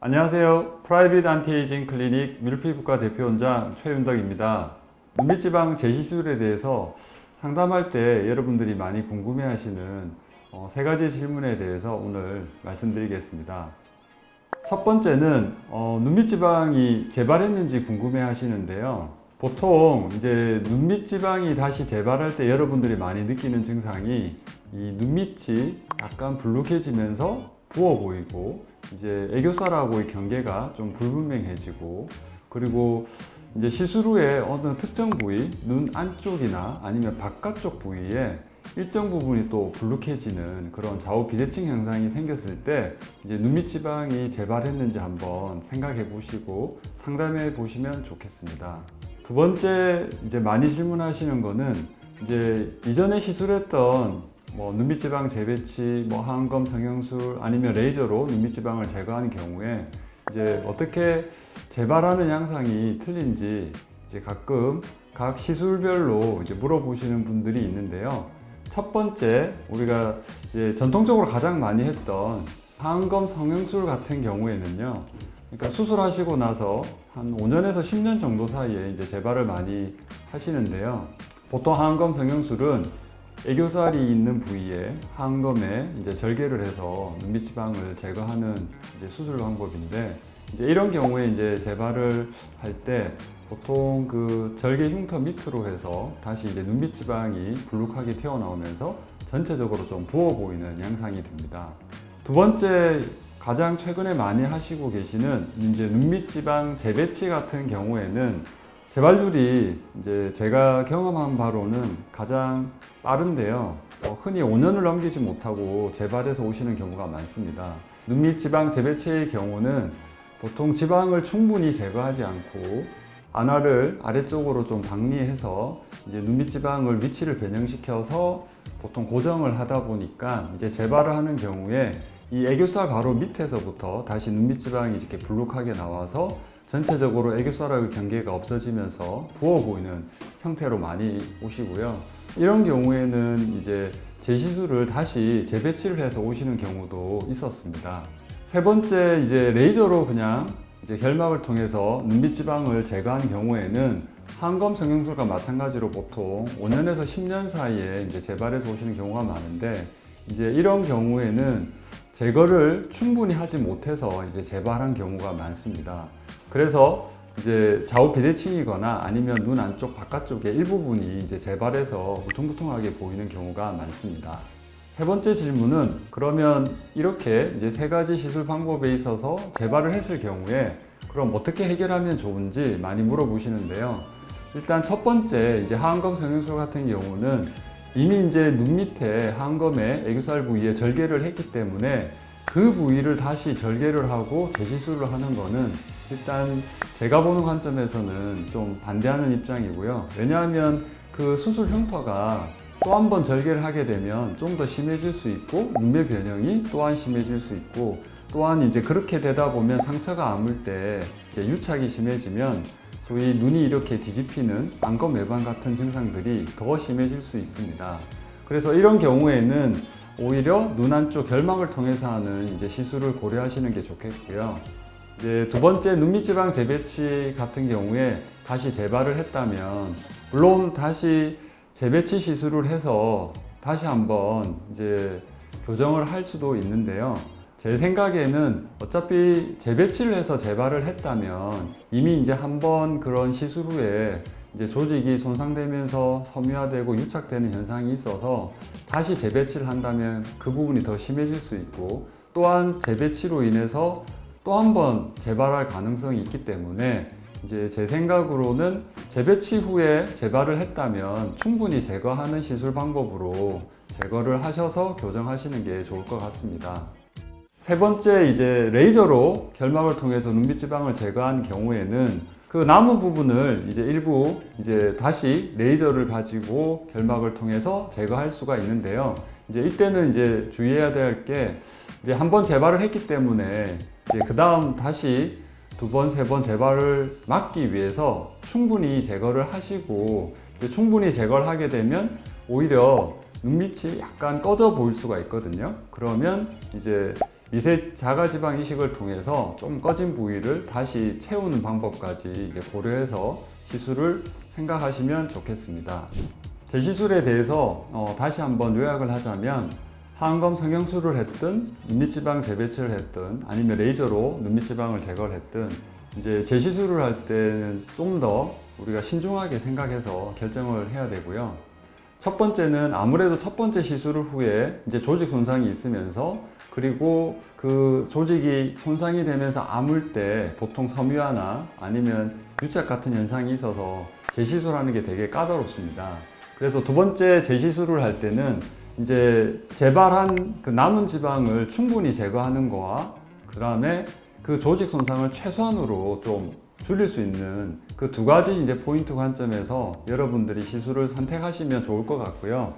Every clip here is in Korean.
안녕하세요. 프라이빗 안티에이징 클리닉 밀피부과 대표원장 최윤덕입니다. 눈밑지방 재시술에 대해서 상담할 때 여러분들이 많이 궁금해하시는 세 가지 질문에 대해서 오늘 말씀드리겠습니다. 첫 번째는 눈밑지방이 재발했는지 궁금해하시는데요. 보통 이제 눈밑지방이 다시 재발할 때 여러분들이 많이 느끼는 증상이 이 눈밑이 약간 불룩해지면서 부어 보이고 이제 애교살하고의 경계가 좀 불분명해지고, 그리고 이제 시술 후에 어느 특정 부위, 눈 안쪽이나 아니면 바깥쪽 부위에 일정 부분이 또 불룩해지는 그런 좌우 비대칭 현상이 생겼을 때 이제 눈밑지방이 재발했는지 한번 생각해 보시고 상담해 보시면 좋겠습니다. 두 번째, 이제 많이 질문하시는 거는 이제 이전에 시술했던 눈밑지방 재배치, 하안검 성형술 아니면 레이저로 눈밑지방을 제거하는 경우에 이제 어떻게 재발하는 양상이 틀린지 이제 가끔 각 시술별로 이제 물어보시는 분들이 있는데요. 첫 번째, 우리가 이제 전통적으로 가장 많이 했던 하안검 성형술 같은 경우에는요. 그러니까 수술하시고 나서 한 5년에서 10년 정도 사이에 이제 재발을 많이 하시는데요. 보통 하안검 성형술은 애교살이 있는 부위에 하안검에 이제 절개를 해서 눈밑지방을 제거하는 이제 수술 방법인데, 이제 이런 경우에 이제 재발을 할 때 보통 그 절개 흉터 밑으로 해서 다시 이제 눈밑지방이 불룩하게 튀어나오면서 전체적으로 좀 부어 보이는 양상이 됩니다. 두 번째, 가장 최근에 많이 하시고 계시는 이제 눈밑지방 재배치 같은 경우에는 재발률이 이제 제가 경험한 바로는 가장 빠른데요. 흔히 5년을 넘기지 못하고 재발해서 오시는 경우가 많습니다. 눈밑지방 재배치의 경우는 보통 지방을 충분히 제거하지 않고 안화를 아래쪽으로 좀 박리해서 이제 눈밑지방을 위치를 변형시켜서 보통 고정을 하다 보니까 이제 재발을 하는 경우에 이 애교살 바로 밑에서부터 다시 눈밑지방이 이렇게 불룩하게 나와서 전체적으로 애교살하고 경계가 없어지면서 부어 보이는 형태로 많이 오시고요. 이런 경우에는 이제 재시술을 다시 재배치를 해서 오시는 경우도 있었습니다. 세 번째, 이제 레이저로 그냥 이제 결막을 통해서 눈밑지방을 제거하는 경우에는 하안검 성형술과 마찬가지로 보통 5년에서 10년 사이에 이제 재발해서 오시는 경우가 많은데, 이제 이런 경우에는 제거를 충분히 하지 못해서 이제 재발한 경우가 많습니다. 그래서 이제 좌우 비대칭이거나 아니면 눈 안쪽 바깥쪽의 일부분이 이제 재발해서 울퉁불퉁하게 보이는 경우가 많습니다. 세 번째 질문은, 그러면 이렇게 이제 세 가지 시술 방법에 있어서 재발을 했을 경우에 그럼 어떻게 해결하면 좋은지 많이 물어보시는데요. 일단 첫 번째, 이제 하안검 성형술 같은 경우는 이미 이제 눈 밑에 하안검의 애교살 부위에 절개를 했기 때문에 그 부위를 다시 절개를 하고 재시술을 하는 거는 일단 제가 보는 관점에서는 좀 반대하는 입장이고요. 왜냐하면 그 수술 흉터가 또 한 번 절개를 하게 되면 좀 더 심해질 수 있고 눈매 변형이 또한 심해질 수 있고, 또한 이제 그렇게 되다 보면 상처가 아물 때 이제 유착이 심해지면 소위 눈이 이렇게 뒤집히는 안검 외반 같은 증상들이 더 심해질 수 있습니다. 그래서 이런 경우에는 오히려 눈 안쪽 결막을 통해서 하는 이제 시술을 고려하시는 게 좋겠고요. 이제 두 번째, 눈밑지방 재배치 같은 경우에 다시 재발을 했다면 물론 다시 재배치 시술을 해서 다시 한번 이제 교정을 할 수도 있는데요. 제 생각에는 어차피 재배치를 해서 재발을 했다면 이미 이제 한번 그런 시술 후에 이제 조직이 손상되면서 섬유화되고 유착되는 현상이 있어서 다시 재배치를 한다면 그 부분이 더 심해질 수 있고, 또한 재배치로 인해서 또 한 번 재발할 가능성이 있기 때문에 이제 제 생각으로는 재배치 후에 재발을 했다면 충분히 제거하는 시술 방법으로 제거를 하셔서 교정하시는 게 좋을 것 같습니다. 세 번째, 이제 레이저로 결막을 통해서 눈밑지방을 제거한 경우에는 그 남은 부분을 이제 일부 이제 다시 레이저를 가지고 결막을 통해서 제거할 수가 있는데요. 이제 이때는 이제 주의해야 될 게, 이제 한번 재발을 했기 때문에 이제 그 다음 다시 두 번, 세 번 재발을 막기 위해서 충분히 제거를 하시고, 이제 충분히 제거를 하게 되면 오히려 눈밑이 약간 꺼져 보일 수가 있거든요. 그러면 이제 미세 자가지방 이식을 통해서 좀 꺼진 부위를 다시 채우는 방법까지 이제 고려해서 시술을 생각하시면 좋겠습니다. 제 시술에 대해서 다시 한번 요약을 하자면 하안검 성형술을 했든 눈밑지방 재배치를 했든 아니면 레이저로 눈밑지방을 제거를 했든 이제 재시술을 할 때는 좀 더 우리가 신중하게 생각해서 결정을 해야 되고요. 첫 번째는 아무래도 첫 번째 시술 후에 이제 조직 손상이 있으면서 그리고 그 조직이 손상이 되면서 아물 때 보통 섬유화나 아니면 유착 같은 현상이 있어서 재시술하는 게 되게 까다롭습니다. 그래서 두 번째 재시술을 할 때는 이제 재발한 그 남은 지방을 충분히 제거하는 거와 그 다음에 그 조직 손상을 최소한으로 좀 줄일 수 있는 그 두 가지 이제 포인트 관점에서 여러분들이 시술을 선택하시면 좋을 것 같고요.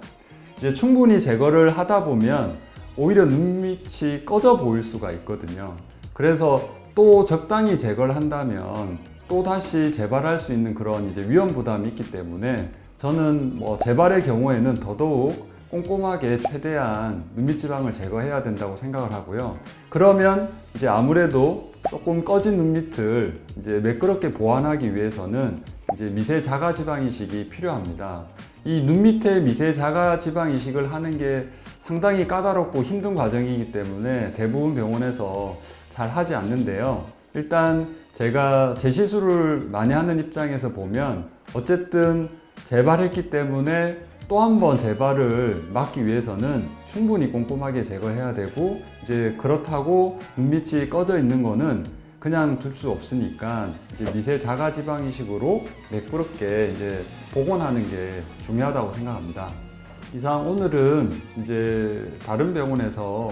이제 충분히 제거를 하다 보면 오히려 눈밑이 꺼져 보일 수가 있거든요. 그래서 또 적당히 제거를 한다면 또 다시 재발할 수 있는 그런 이제 위험 부담이 있기 때문에 저는 뭐 재발의 경우에는 더더욱 꼼꼼하게 최대한 눈밑지방을 제거해야 된다고 생각을 하고요. 그러면 이제 아무래도 조금 꺼진 눈밑을 이제 매끄럽게 보완하기 위해서는 이제 미세 자가지방 이식이 필요합니다. 이 눈밑에 미세 자가지방 이식을 하는 게 상당히 까다롭고 힘든 과정이기 때문에 대부분 병원에서 잘 하지 않는데요. 일단 제가 재시술을 많이 하는 입장에서 보면 어쨌든 재발했기 때문에 또 한 번 재발을 막기 위해서는 충분히 꼼꼼하게 제거해야 되고 이제 그렇다고 눈밑이 꺼져 있는 거는 그냥 둘 수 없으니까 이제 미세 자가지방 이식으로 매끄럽게 이제 복원하는 게 중요하다고 생각합니다. 이상 오늘은 이제 다른 병원에서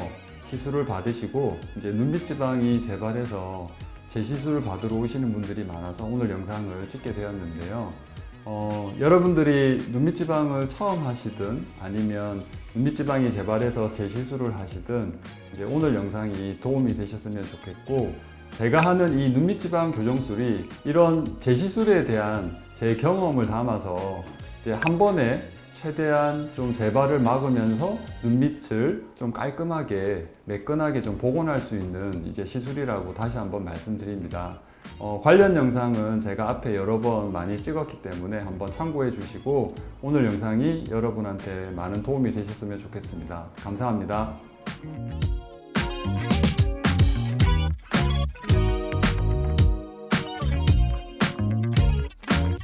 시술을 받으시고 이제 눈밑지방이 재발해서 재시술을 받으러 오시는 분들이 많아서 오늘 영상을 찍게 되었는데요. 여러분들이 눈밑지방을 처음 하시든 아니면 눈밑지방이 재발해서 재시술을 하시든 이제 오늘 영상이 도움이 되셨으면 좋겠고, 제가 하는 이 눈밑지방 교정술이 이런 재시술에 대한 제 경험을 담아서 이제 한 번에 최대한 좀 재발을 막으면서 눈밑을 좀 깔끔하게 매끈하게 좀 복원할 수 있는 이제 시술이라고 다시 한번 말씀드립니다. 관련 영상은 제가 앞에 여러 번 많이 찍었기 때문에 한번 참고해 주시고 오늘 영상이 여러분한테 많은 도움이 되셨으면 좋겠습니다. 감사합니다.